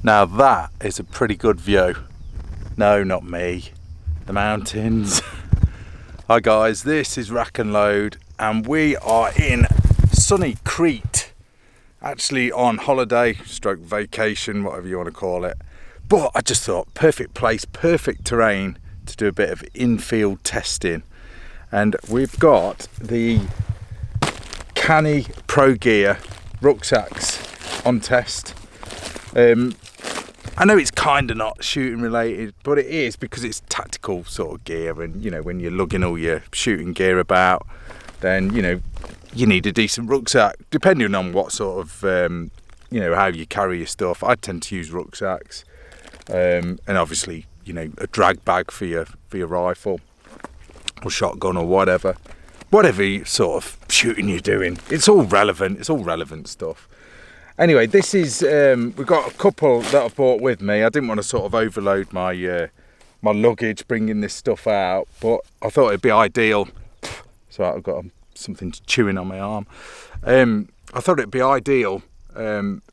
Now that is a pretty good view. No, not me, the mountains. Hi guys, this is RACKNLOAD and we are in sunny Crete. Actually on holiday, stroke vacation, whatever you want to call it. But I just thought, perfect place, perfect terrain to do a bit of in-field testing. And we've got the Cannae Pro Gear rucksacks on test. I know it's kind of not shooting related, but it is because it's tactical sort of gear, and you know, when you're lugging all your shooting gear about, then you know you need a decent rucksack depending on what sort of you know, how you carry your stuff. I tend to use rucksacks, and obviously you know, a drag bag for your rifle or shotgun or whatever sort of shooting you're doing. It's all relevant stuff. Anyway, this is, we've got a couple that I've brought with me. I didn't want to sort of overload my my luggage bringing this stuff out, but I thought it'd be ideal. So I've got something chewing on my arm. I thought it'd be ideal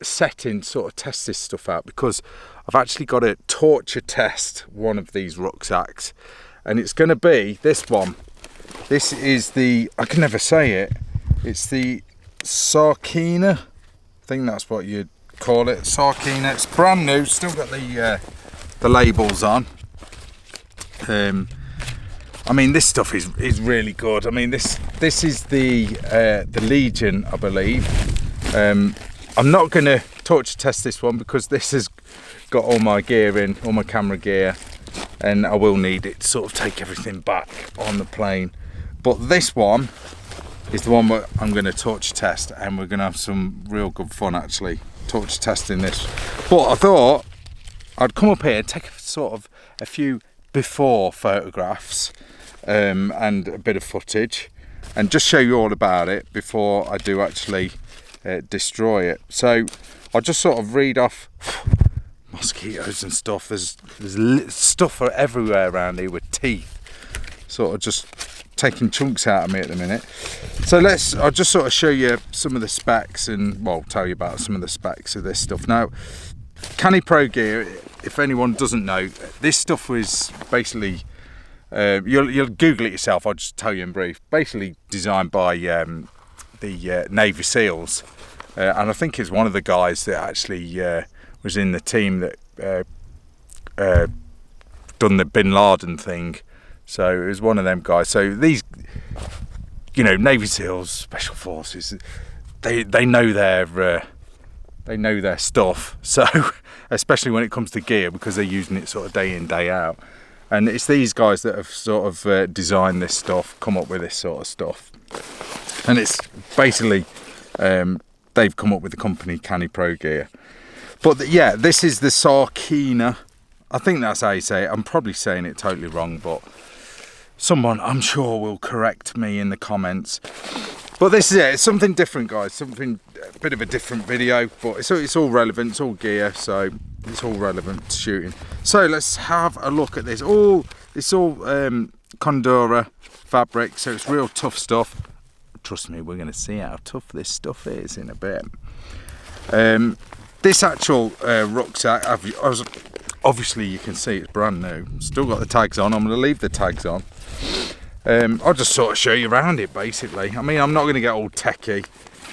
setting to sort of test this stuff out, because I've actually got to torture test one of these rucksacks, and it's going to be this one. This is the, I can never say it, it's the Sarcina. I think that's what you'd call it, Sarcina. It's brand new, still got the labels on. I mean, this stuff is really good. I mean, this is the Legion, I believe. I'm not going to torture test this one because this has got all my gear in, all my camera gear, and I will need it to sort of take everything back on the plane. But this one is the one that I'm going to torture test, and we're going to have some real good fun actually torture testing this. But I thought I'd come up here and take sort of a few before photographs and a bit of footage, and just show you all about it before I do actually destroy it. So I'll just sort of read off mosquitoes and stuff. There's stuff everywhere around here with teeth, sort of just taking chunks out of me at the minute. So I'll just sort of show you some of the specs, and well, tell you about some of the specs of this stuff. Now, Cannae Pro Gear, if anyone doesn't know, this stuff was basically, you'll Google it yourself, I'll just tell you in brief, basically designed by the Navy SEALs, and I think it's one of the guys that actually was in the team that done the Bin Laden thing. So it was one of them guys. So these, you know, Navy SEALs, Special Forces, they know their stuff. So especially when it comes to gear, because they're using it sort of day in, day out. And it's these guys that have sort of designed this stuff, come up with this sort of stuff. And it's basically they've come up with the company Cannae Pro Gear. But yeah, this is the Sarcina. I think that's how you say it. I'm probably saying it totally wrong, but someone I'm sure will correct me in the comments. But this is it. It's something different, guys. Something, a bit of a different video, but it's all relevant. It's all gear, so it's all relevant to shooting. So let's have a look at this. It's all Condura fabric, so it's real tough stuff. Trust me, we're going to see how tough this stuff is in a bit. This actual rucksack, obviously you can see it's brand new. Still got the tags on. I'm going to leave the tags on. I'll just sort of show you around it basically. I mean, I'm not going to get all techie.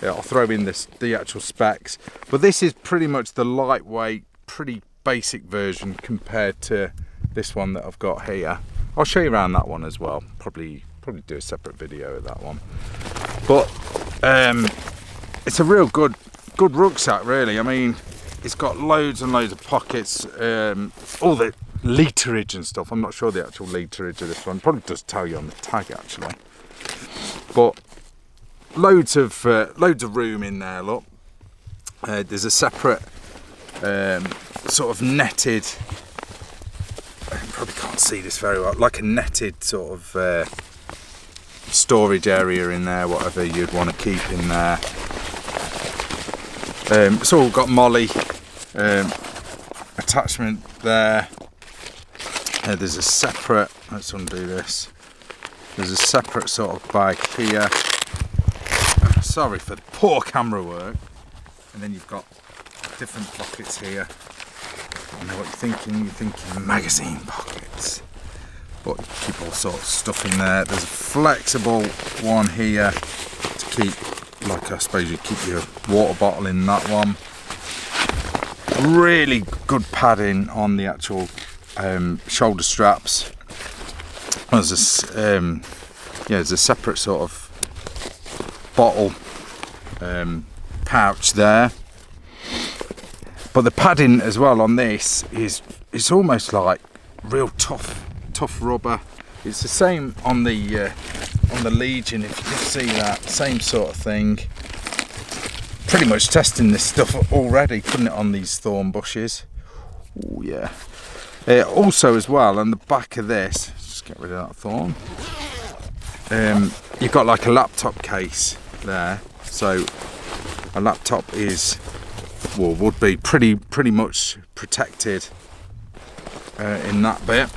I'll throw in the actual specs. But this is pretty much the lightweight, pretty basic version compared to this one that I've got here. I'll show you around that one as well. Probably do a separate video of that one. But it's a real good rucksack really. I mean, it's got loads and loads of pockets, all the literage and stuff. I'm not sure the actual literage of this one. Probably does tell you on the tag actually. But loads of room in there. Look, there's a separate sort of netted. I probably can't see this very well. Like a netted sort of storage area in there. Whatever you'd want to keep in there. It's all got molly attachment there. There's a separate, let's undo this, there's a separate sort of bag here. Sorry for the poor camera work. And then you've got different pockets here. I know what you're thinking. You're thinking magazine pockets, but you keep all sorts of stuff in there. There's a flexible one here to keep, like I suppose you keep your water bottle in that one. Really good padding on the actual shoulder straps. There's a separate sort of bottle pouch there. But the padding as well on this is almost like real tough rubber. It's the same on the Legion, if you can see that, same sort of thing. Pretty much testing this stuff already, putting it on these thorn bushes. Oh yeah. Also as well, on the back of this, just get rid of that thorn. You've got like a laptop case there. So a laptop would be pretty much protected in that bit.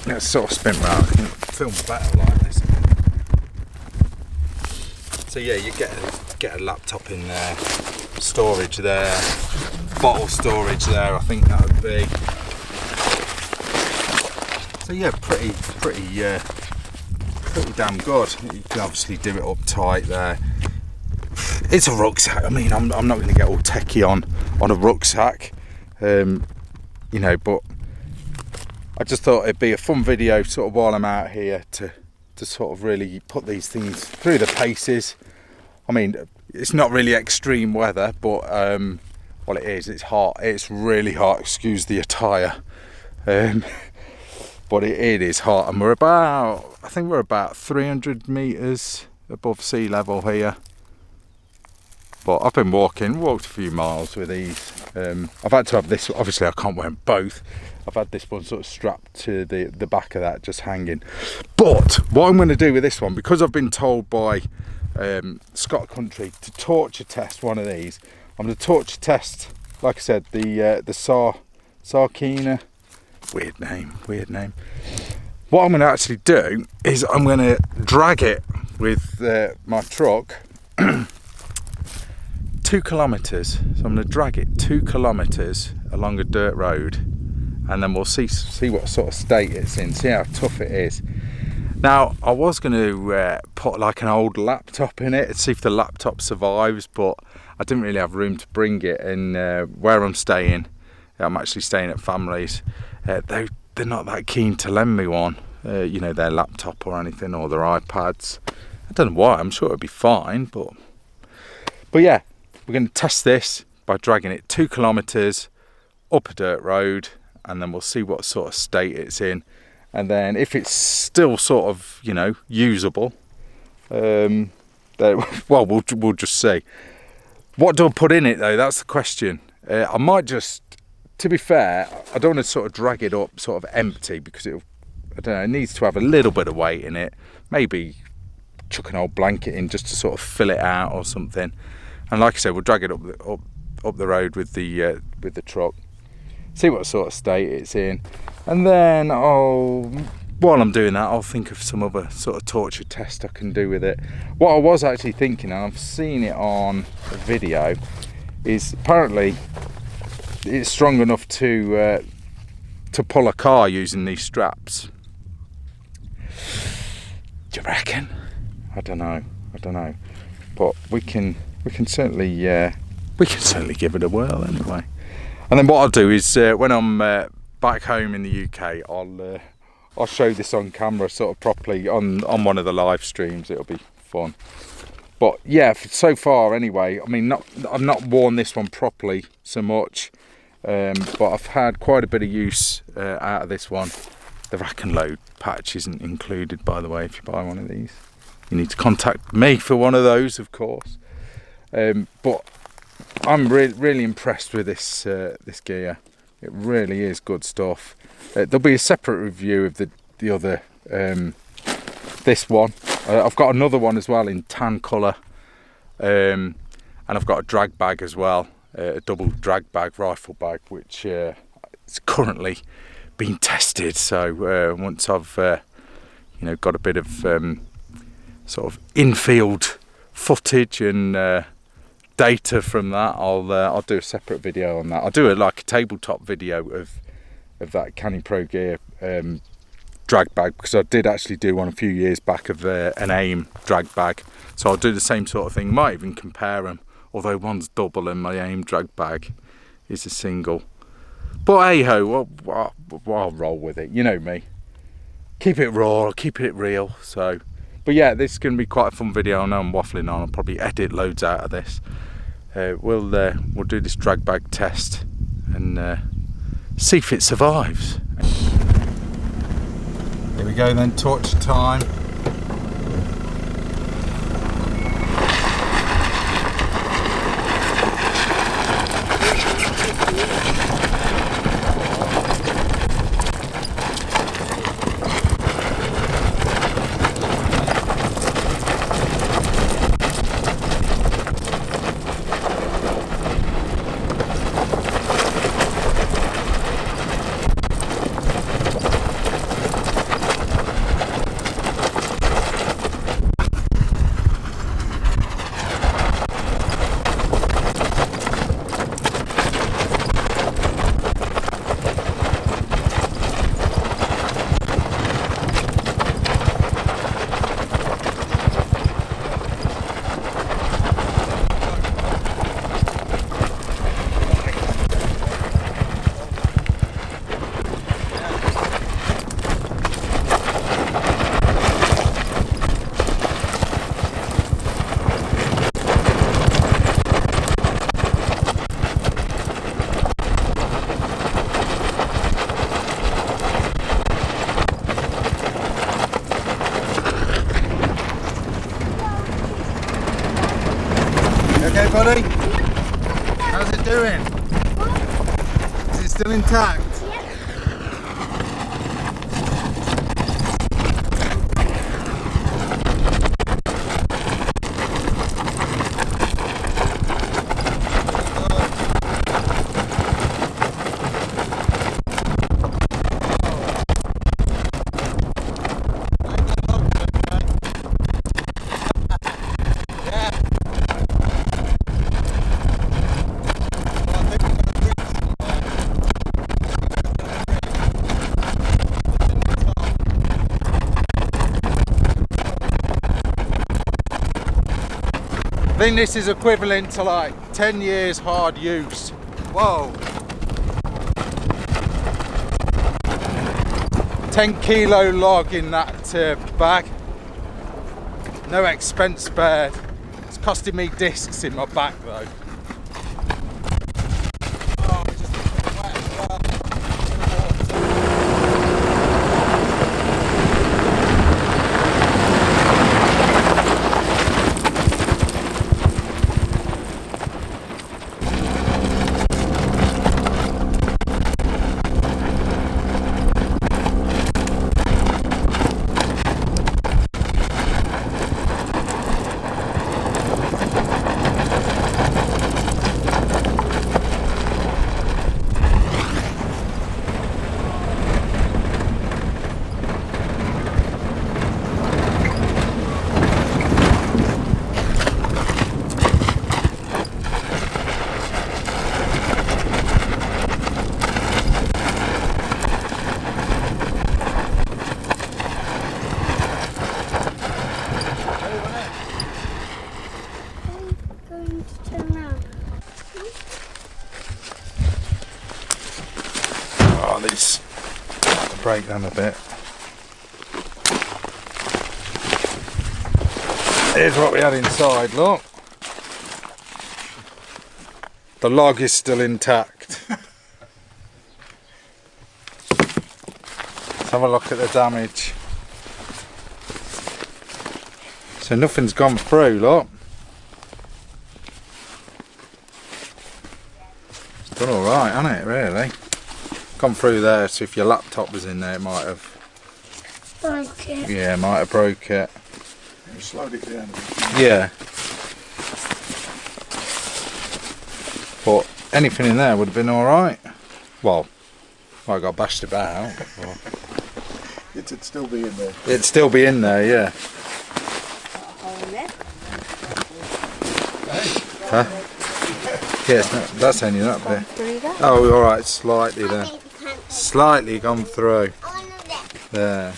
Let's sort of spin round. I can film better like this. So yeah, you get a laptop in there, storage there, bottle storage there. I think that would be. So yeah, pretty damn good. You can obviously do it up tight there. It's a rucksack. I mean, I'm not going to get all techie on a rucksack, you know, but I just thought it'd be a fun video sort of while I'm out here to sort of really put these things through the paces. I mean, it's not really extreme weather, but well, it is. It's hot. It's really hot. Excuse the attire, but it is hot, and I think we're about 300 meters above sea level here. But I've been walked a few miles with these. I've had to have this, obviously I can't wear them both. I've had this one sort of strapped to the back of that, just hanging. But what I'm going to do with this one, because I've been told by Scott Country to torture test one of these, I'm going to torture test, like I said, the Sarcina. Weird name. What I'm going to actually do is I'm going to drag it with my truck 2 kilometres. So I'm going to drag it 2 kilometres along a dirt road, and then we'll see what sort of state it's in, see how tough it is. Now, I was going to put like an old laptop in it and see if the laptop survives, but I didn't really have room to bring it. And where I'm staying, I'm actually staying at families. They're not that keen to lend me one, you know, their laptop or anything, or their iPads. I don't know why. I'm sure it'll be fine, but yeah, we're going to test this by dragging it 2 kilometres up a dirt road, and then we'll see what sort of state it's in. And then if it's still sort of, you know, usable, well, we'll just see. What do I put in it though? That's the question. I might just, to be fair, I don't want to sort of drag it up sort of empty, because I don't know, it needs to have a little bit of weight in it. Maybe chuck an old blanket in just to sort of fill it out or something. And like I said, we'll drag it up the road with the truck. See what sort of state it's in, and then while I'm doing that, I'll think of some other sort of torture test I can do with it. What I was actually thinking, and I've seen it on a video, is apparently it's strong enough to pull a car using these straps. Do you reckon? I don't know, but we can certainly give it a whirl anyway. And then what I'll do is when I'm back home in the UK, I'll show this on camera sort of properly on one of the live streams. It'll be fun. But yeah, so far anyway, I mean, I've not worn this one properly so much, but I've had quite a bit of use out of this one. The RACKNLOAD patch isn't included, by the way, if you buy one of these. You need to contact me for one of those, of course. But I'm really impressed with this gear. It really is good stuff. There'll be a separate review of the other, this one. I've got another one as well in tan colour, and I've got a drag bag as well, a double drag bag, rifle bag, which is currently being tested. So once I've you know, got a bit of sort of infield footage and data from that, I'll do a separate video on that. I'll do like a tabletop video of that Cannae Pro Gear drag bag, because I did actually do one a few years back of an AIM drag bag. So I'll do the same sort of thing. Might even compare them, although one's double and my AIM drag bag is a single. But hey ho, I'll roll with it. You know me. Keep it raw, keep it real. So, but yeah, this is going to be quite a fun video. I know I'm waffling on. I'll probably edit loads out of this. We'll do this drag bag test and see if it survives. Here we go then, torch time. Okay, buddy? How's it doing? Is it still intact? I think this is equivalent to like 10 years hard use. Whoa. 10 kilo log in that bag. No expense spared. It's costing me discs in my back though. These break them a bit. Here's what we had inside, look. The log is still intact. Let's have a look at the damage. So nothing's gone through, look. It's done alright, hasn't it, really? Gone through there, so if your laptop was in there, it might have broke it. Yeah, might have broke it. You slowed it down a bit. Yeah. But anything in there would have been alright. Well, I got bashed about. But It'd still be in there. it'd still be in there, yeah. Got a hole in it. Huh? Yes, that's only that bit. Oh, all right, slightly there. Slightly gone through. There.